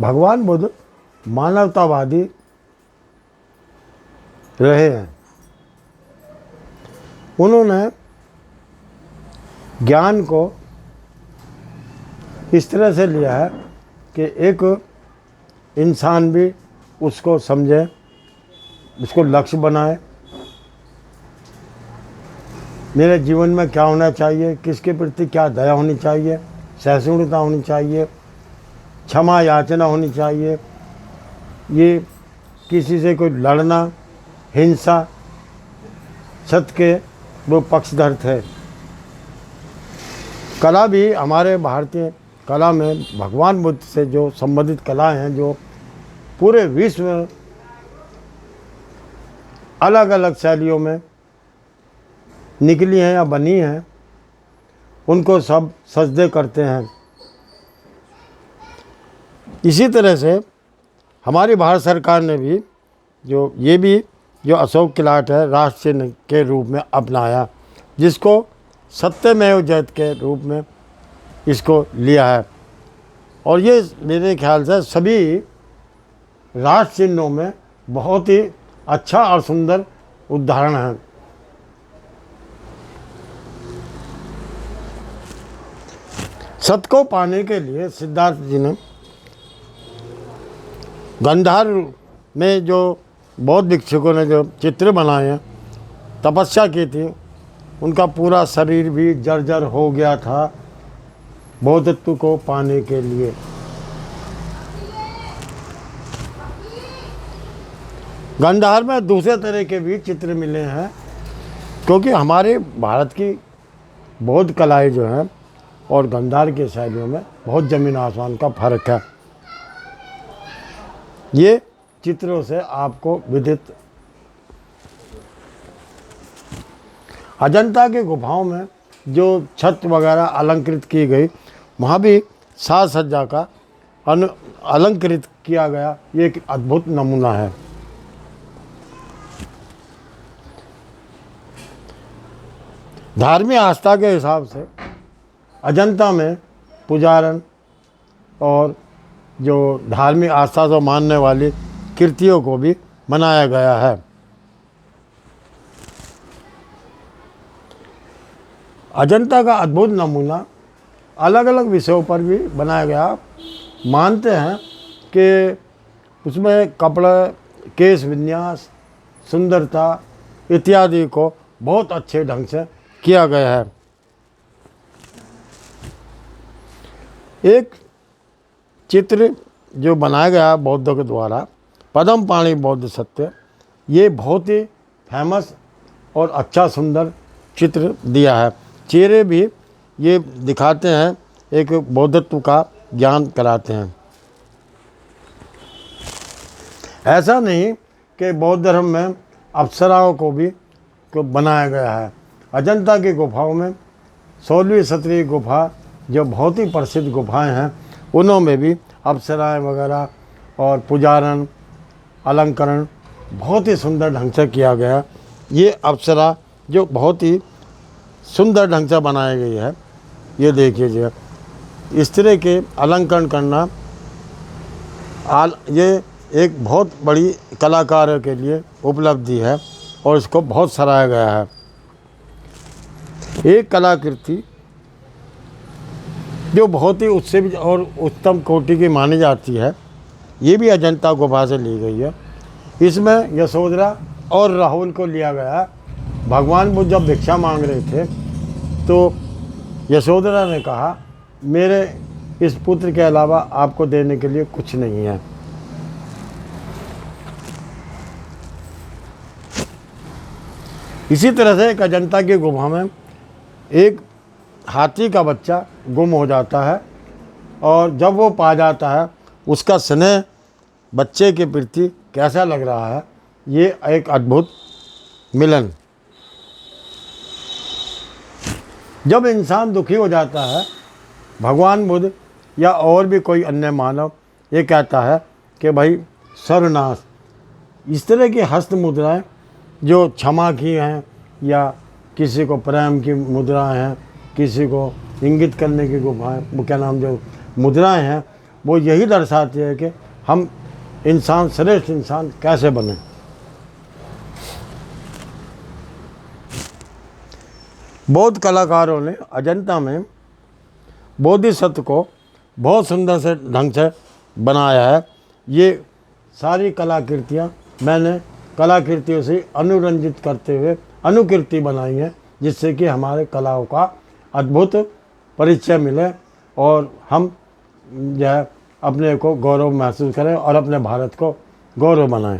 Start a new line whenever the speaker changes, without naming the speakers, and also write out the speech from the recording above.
भगवान बुद्ध मानवतावादी रहे हैं। उन्होंने ज्ञान को इस तरह से लिया है कि एक इंसान भी उसको समझे, उसको लक्ष्य बनाए। मेरे जीवन में क्या होना चाहिए, किसके प्रति क्या दया होनी चाहिए, सहिष्णुता होनी चाहिए, क्षमा याचना होनी चाहिए, ये किसी से कोई लड़ना, हिंसा, सत्य के वो पक्षधर थे। कला भी हमारे भारतीय कला में भगवान बुद्ध से जो संबंधित कलाएं हैं, जो पूरे विश्व में अलग अलग शैलियों में निकली हैं या बनी हैं, उनको सब सजदे करते हैं। इसी तरह से हमारी भारत सरकार ने भी जो अशोक किलाट है राष्ट्र चिन्ह के रूप में अपनाया, जिसको सत्यमेव जयते के रूप में इसको लिया है। और ये मेरे ख्याल से सभी राष्ट्र चिन्हों में बहुत ही अच्छा और सुंदर उदाहरण है। सत्य को पाने के लिए सिद्धार्थ जी ने गांधार में जो बौद्ध भिक्षुकों ने जो चित्र बनाए हैं, तपस्या की थी, उनका पूरा शरीर भी जर्जर हो गया था बौद्धत्व को पाने के लिए। गांधार में दूसरे तरह के भी चित्र मिले हैं, क्योंकि हमारे भारत की बौद्ध कलाएं जो हैं और गांधार के शैलियों में बहुत ज़मीन आसमान का फर्क है। ये चित्रों से आपको विदित। अजंता की गुफाओं में जो छत वगैरह अलंकृत की गई, वहाँ भी साज सज्जा का अलंकृत किया गया, ये एक अद्भुत नमूना है। धार्मिक आस्था के हिसाब से अजंता में पुजारन और जो धार्मिक आस्था से मानने वाली कृतियों को भी बनाया गया है। अजंता का अद्भुत नमूना अलग अलग विषयों पर भी बनाया गया। मानते हैं कि उसमें कपड़े, केश विन्यास, सुंदरता इत्यादि को बहुत अच्छे ढंग से किया गया है। एक चित्र जो बनाया गया बौद्धों के द्वारा, पद्म पाणि बौद्ध सत्य, ये बहुत ही फेमस और अच्छा सुंदर चित्र दिया है। चेहरे भी ये दिखाते हैं, एक बौद्धत्व का ज्ञान कराते हैं। ऐसा नहीं कि बौद्ध धर्म में अप्सराओं को भी बनाया गया है। अजंता की गुफाओं में 16वीं 17वीं गुफा जो बहुत ही प्रसिद्ध गुफाएं हैं, उनमें भी अप्सराएं वगैरह और पुजारन अलंकरण बहुत ही सुंदर ढंग से किया गया। ये अप्सरा जो बहुत ही सुंदर ढंग से बनाई गई है, ये देखिए, इस तरह के अलंकरण करना ये एक बहुत बड़ी कलाकारों के लिए उपलब्धि है और इसको बहुत सराहा गया है। एक कलाकृति जो बहुत ही उससे भी और उत्तम कोटि की मानी जाती है, ये भी अजंता गुफा से ली गई है। इसमें यशोधरा और राहुल को लिया गया। भगवान बुद्ध जब भिक्षा मांग रहे थे तो यशोधरा ने कहा, मेरे इस पुत्र के अलावा आपको देने के लिए कुछ नहीं है। इसी तरह से एक अजंता की गुफा में एक हाथी का बच्चा गुम हो जाता है और जब वो पा जाता है, उसका स्नेह बच्चे के प्रति कैसा लग रहा है, ये एक अद्भुत मिलन। जब इंसान दुखी हो जाता है, भगवान बुद्ध या और भी कोई अन्य मानव ये कहता है कि भाई सर्वनाश। इस तरह की हस्त मुद्राएं जो क्षमा की हैं या किसी को प्रेम की मुद्राएं हैं, किसी को इंगित करने की गुफाएं, वो क्या नाम जो मुद्राएं हैं, वो यही दर्शाती है कि हम इंसान, श्रेष्ठ इंसान कैसे बने। बौद्ध कलाकारों ने अजंता में बोधिसत्व को बहुत सुंदर से ढंग से बनाया है। ये सारी कलाकृतियाँ मैंने कलाकृतियों से अनुरंजित करते हुए अनुकृति बनाई हैं, जिससे कि हमारे कलाओं का अद्भुत परिचय मिले और हम जो है अपने को गौरव महसूस करें और अपने भारत को गौरव बनाएं।